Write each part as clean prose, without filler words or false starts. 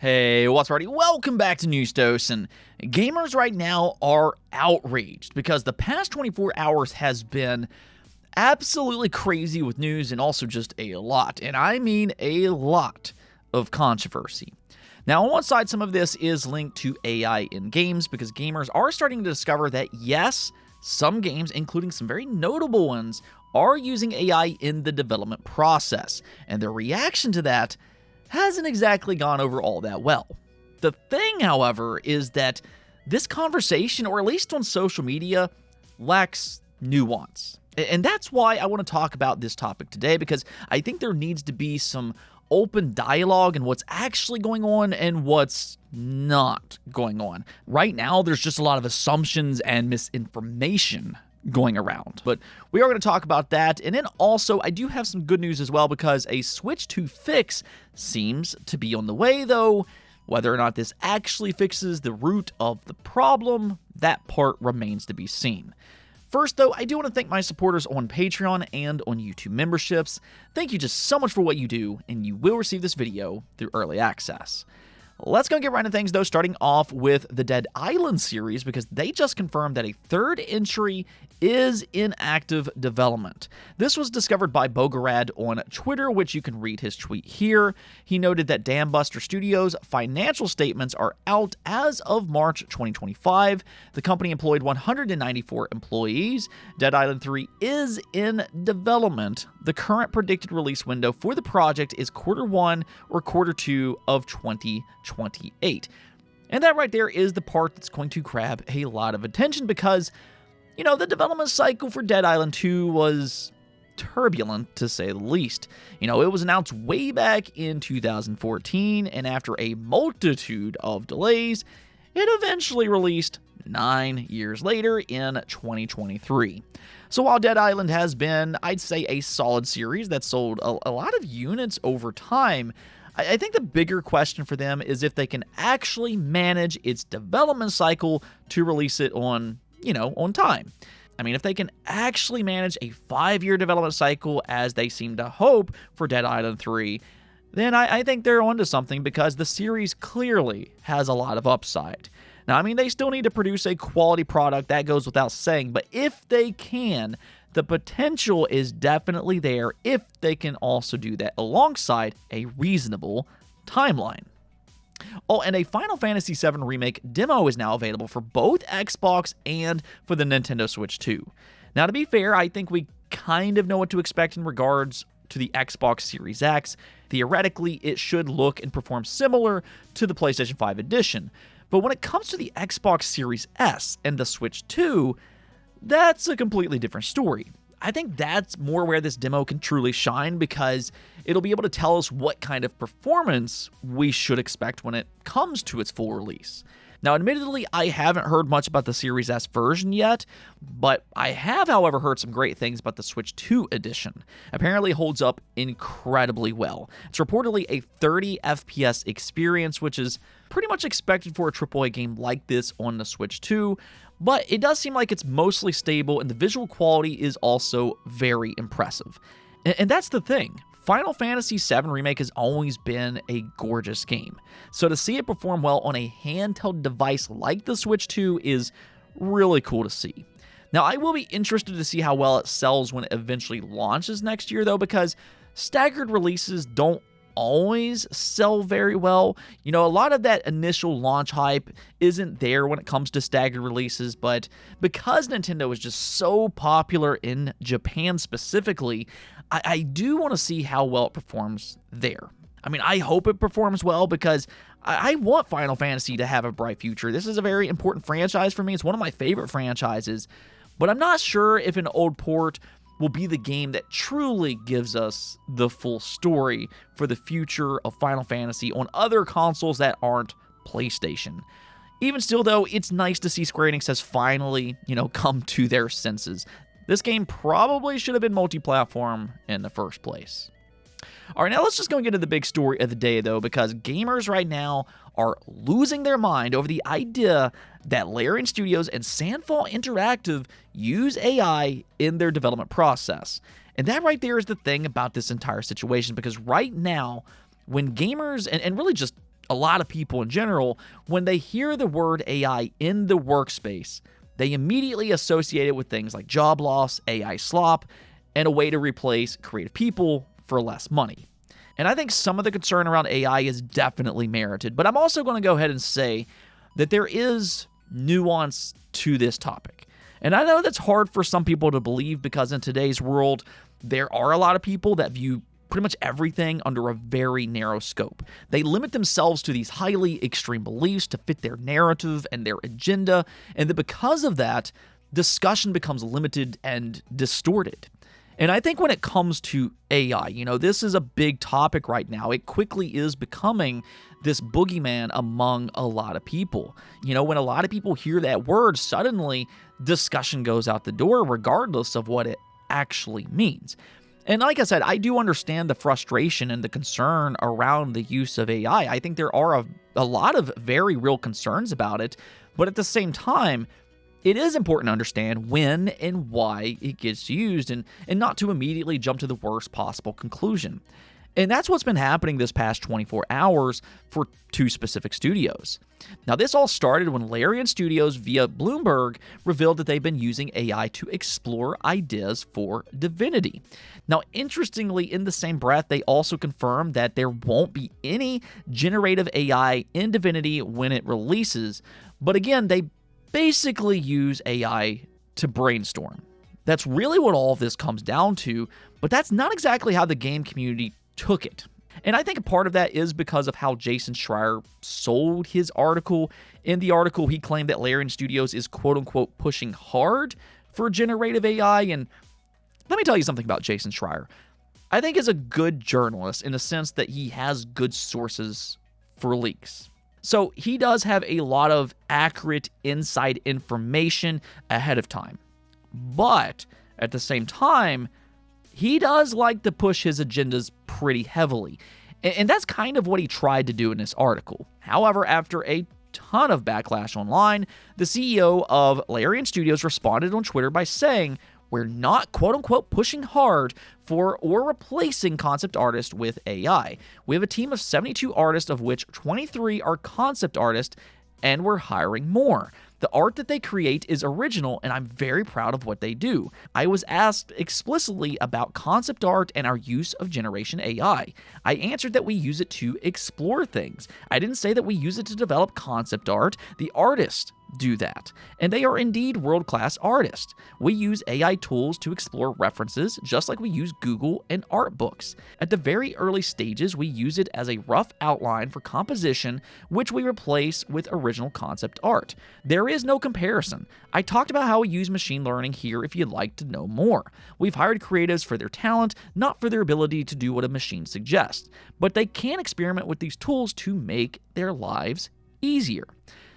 Hey, what's already? Welcome back to News Dose, and gamers right now are outraged because the past 24 hours has been absolutely crazy with news and also just a lot, and I mean a lot of controversy. Now, on one side, some of this is linked to AI in games because gamers are starting to discover that yes, some games, including some very notable ones, are using AI in the development process, and their reaction to that hasn't exactly gone over all that well. The thing, however, is that this conversation, or at least on social media, lacks nuance. And that's why I want to talk about this topic today, because I think there needs to be some open dialogue and what's actually going on and what's not going on. Right now, there's just a lot of assumptions and misinformation going around. But we are going to talk about that. And then also, I do have some good news as well, because a Switch 2 fix seems to be on the way, though whether or not this actually fixes the root of the problem, that part remains to be seen. First, though, I do want to thank my supporters on Patreon and on YouTube memberships. Thank you just so much for what you do, and you will receive this video through early access. Let's go get right into things, though, starting off with the Dead Island series, because they just confirmed that a third entry is in active development. This was discovered by Bogorad on Twitter, which you can read his tweet here. He noted that Dam Buster Studios' financial statements are out as of March 2025. The company employed 194 employees. Dead Island 3 is in development. The current predicted release window for the project is Q1 or Q2 of 2028. And that right there is the part that's going to grab a lot of attention because, you know, the development cycle for Dead Island 2 was turbulent, to say the least. You know, it was announced way back in 2014, and after a multitude of delays, it eventually released 9 years later in 2023. So while Dead Island has been, I'd say, a solid series that sold a lot of units over time, I think the bigger question for them is if they can actually manage its development cycle to release it on time. I mean, if they can actually manage a 5-year development cycle as they seem to hope for Dead Island 3, then I think they're onto something, because the series clearly has a lot of upside. Now, I mean, they still need to produce a quality product, that goes without saying, but if they can, the potential is definitely there if they can also do that alongside a reasonable timeline. Oh, and a Final Fantasy VII Remake demo is now available for both Xbox and for the Nintendo Switch 2. Now, to be fair, I think we kind of know what to expect in regards to the Xbox Series X. Theoretically, it should look and perform similar to the PlayStation 5 edition. But when it comes to the Xbox Series S and the Switch 2, that's a completely different story. I think that's more where this demo can truly shine, because it'll be able to tell us what kind of performance we should expect when it comes to its full release. Now, admittedly, I haven't heard much about the Series S version yet, but I have, however, heard some great things about the Switch 2 edition. Apparently, it holds up incredibly well. It's reportedly a 30 FPS experience, which is pretty much expected for a AAA game like this on the Switch 2, but it does seem like it's mostly stable, and the visual quality is also very impressive. And that's the thing. Final Fantasy VII Remake has always been a gorgeous game, so to see it perform well on a handheld device like the Switch 2 is really cool to see. Now, I will be interested to see how well it sells when it eventually launches next year, though, because staggered releases don't always sell very well. You know, a lot of that initial launch hype isn't there when it comes to staggered releases, but because Nintendo is just so popular in Japan specifically, I do want to see how well it performs there. I mean, I hope it performs well, because I want Final Fantasy to have a bright future. This is a very important franchise for me. It's one of my favorite franchises, but I'm not sure if an old port will be the game that truly gives us the full story for the future of Final Fantasy on other consoles that aren't PlayStation. Even still, though, it's nice to see Square Enix has finally, come to their senses. This game probably should have been multi-platform in the first place. All right, now let's just go and get into the big story of the day, though, because gamers right now are losing their mind over the idea that Larian Studios and Sandfall Interactive use AI in their development process. And that right there is the thing about this entire situation, because right now, when gamers, and really just a lot of people in general, when they hear the word AI in the workspace, they immediately associate it with things like job loss, AI slop, and a way to replace creative people for less money. And I think some of the concern around AI is definitely merited, but I'm also going to go ahead and say that there is nuance to this topic. And I know that's hard for some people to believe because in today's world, there are a lot of people that view pretty much everything under a very narrow scope. They limit themselves to these highly extreme beliefs to fit their narrative and their agenda, and that because of that, discussion becomes limited and distorted. And I think when it comes to AI, this is a big topic right now. It quickly is becoming this boogeyman among a lot of people. When a lot of people hear that word, suddenly discussion goes out the door regardless of what it actually means. And like I said, I do understand the frustration and the concern around the use of AI. I think there are a lot of very real concerns about it, but at the same time, it is important to understand when and why it gets used and not to immediately jump to the worst possible conclusion. And that's what's been happening this past 24 hours for two specific studios. Now, this all started when Larian Studios via Bloomberg revealed that they've been using AI to explore ideas for Divinity. Now, interestingly, in the same breath, they also confirmed that there won't be any generative AI in Divinity when it releases. But again, they basically use AI to brainstorm. That's really what all of this comes down to, but that's not exactly how the game community took it. And I think a part of that is because of how Jason Schreier sold his article. In the article, he claimed that Larian Studios is quote-unquote pushing hard for generative AI. And let me tell you something about Jason Schreier. I think he's a good journalist in the sense that he has good sources for leaks. So he does have a lot of accurate inside information ahead of time. But at the same time, he does like to push his agendas pretty heavily. And that's kind of what he tried to do in this article. However, after a ton of backlash online, the CEO of Larian Studios responded on Twitter by saying, "We're not quote-unquote pushing hard for or replacing concept artists with AI. We have a team of 72 artists, of which 23 are concept artists, and we're hiring more. The art that they create is original, and I'm very proud of what they do. I was asked explicitly about concept art and our use of generation AI. I answered that we use it to explore things. I didn't say that we use it to develop concept art. The artists do that, and they are indeed world-class artists. We use AI tools to explore references just like we use Google and art books. At the very early stages, we use it as a rough outline for composition, which we replace with original concept art. There is no comparison. I talked about how we use machine learning here if you'd like to know more. We've hired creatives for their talent, not for their ability to do what a machine suggests, but they can experiment with these tools to make their lives easier."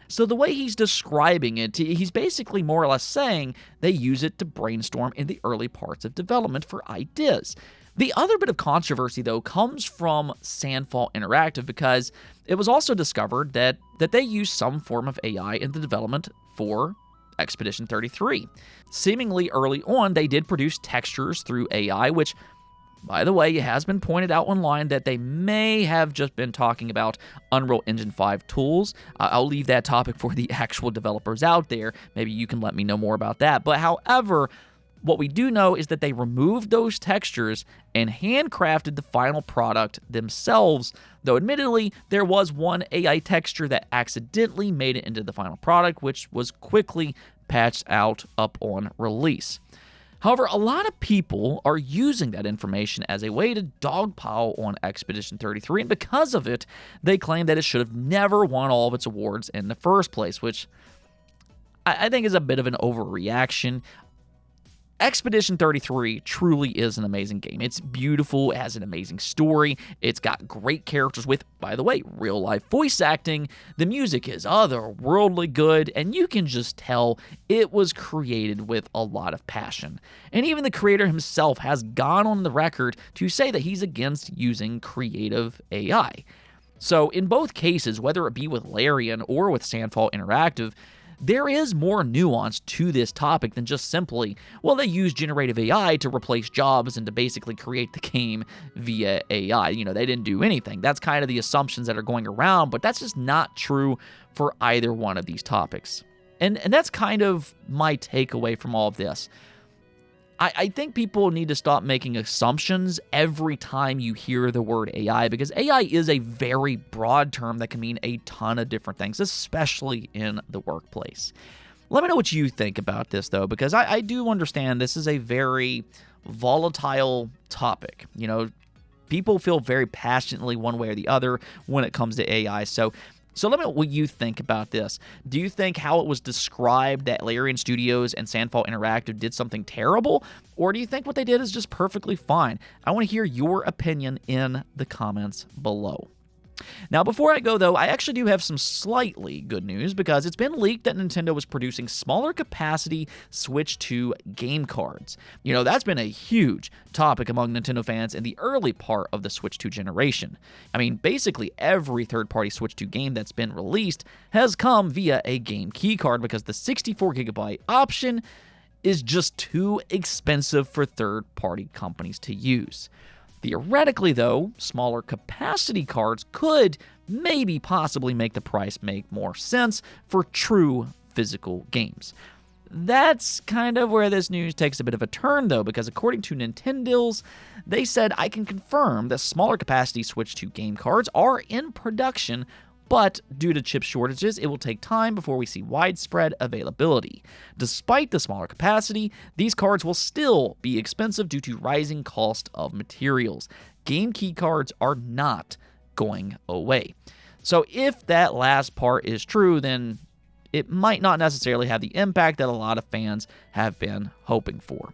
So the way he's describing it, he's basically more or less saying they use it to brainstorm in the early parts of development for ideas. The other bit of controversy, though, comes from Sandfall Interactive because it was also discovered that they use some form of AI in the development for Expedition 33. Seemingly early on, they did produce textures through AI, which, by the way, it has been pointed out online that they may have just been talking about Unreal Engine 5 tools. I'll leave that topic for the actual developers out there. Maybe you can let me know more about that. But however, what we do know is that they removed those textures and handcrafted the final product themselves, though admittedly, there was one AI texture that accidentally made it into the final product, which was quickly patched out upon release. However, a lot of people are using that information as a way to dogpile on Expedition 33, and because of it, they claim that it should have never won all of its awards in the first place, which I think is a bit of an overreaction. Expedition 33 truly is an amazing game. It's beautiful, it has an amazing story, it's got great characters with, by the way, real-life voice acting. The music is otherworldly good, and you can just tell it was created with a lot of passion. And even the creator himself has gone on the record to say that he's against using creative AI. So in both cases, whether it be with Larian or with Sandfall Interactive, there is more nuance to this topic than just simply, well, they use generative AI to replace jobs and to basically create the game via AI. They didn't do anything. That's kind of the assumptions that are going around, but that's just not true for either one of these topics. And that's kind of my takeaway from all of this. I think people need to stop making assumptions every time you hear the word AI, because AI is a very broad term that can mean a ton of different things, especially in the workplace. Let me know what you think about this, though, because I do understand this is a very volatile topic. People feel very passionately one way or the other when it comes to AI. So let me know what you think about this. Do you think how it was described that Larian Studios and Sandfall Interactive did something terrible? Or do you think what they did is just perfectly fine? I want to hear your opinion in the comments below. Now, before I go, though, I actually do have some slightly good news, because it's been leaked that Nintendo was producing smaller capacity Switch 2 game cards. That's been a huge topic among Nintendo fans in the early part of the Switch 2 generation. Basically every third-party Switch 2 game that's been released has come via a game key card, because the 64GB option is just too expensive for third-party companies to use. Theoretically, though, smaller capacity cards could possibly make the price make more sense for true physical games. That's kind of where this news takes a bit of a turn, though, because according to Nintendo's, they said, I can confirm that smaller capacity Switch 2 game cards are in production, but due to chip shortages, it will take time before we see widespread availability. Despite the smaller capacity, these cards will still be expensive due to rising cost of materials. Game key cards are not going away. So if that last part is true, then it might not necessarily have the impact that a lot of fans have been hoping for.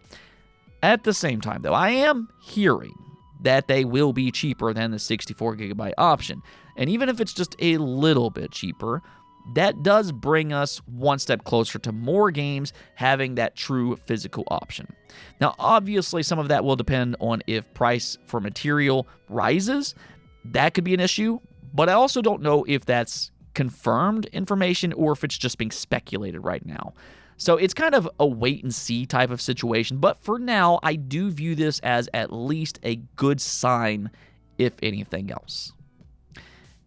At the same time, though, I am hearing that they will be cheaper than the 64GB option. And even if it's just a little bit cheaper, that does bring us one step closer to more games having that true physical option. Now, obviously, some of that will depend on if price for material rises. That could be an issue, but I also don't know if that's confirmed information or if it's just being speculated right now. So it's kind of a wait-and-see type of situation, but for now, I do view this as at least a good sign, if anything else.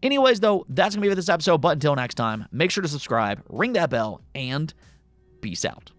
Anyways, though, that's going to be it for this episode, but until next time, make sure to subscribe, ring that bell, and peace out.